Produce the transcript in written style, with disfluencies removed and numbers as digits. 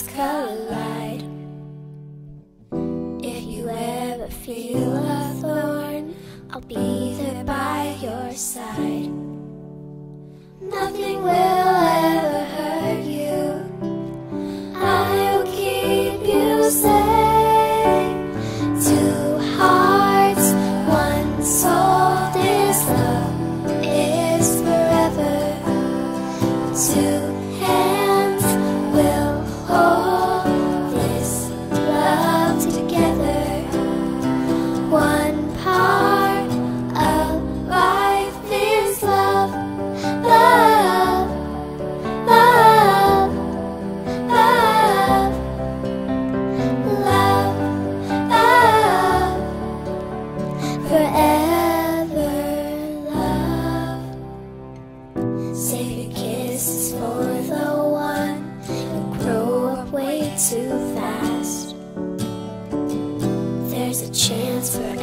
paths collide. If you ever feel a thorn, I'll be there by your side. Nothing will ever hurt you. I'll keep you safe. Two hearts, one soul. This love is forever. Two hands will hold this love together. One part of life is love, love, love, love, love, love, forever love. Save your kisses for the one who grew up way too fast. There's a chance for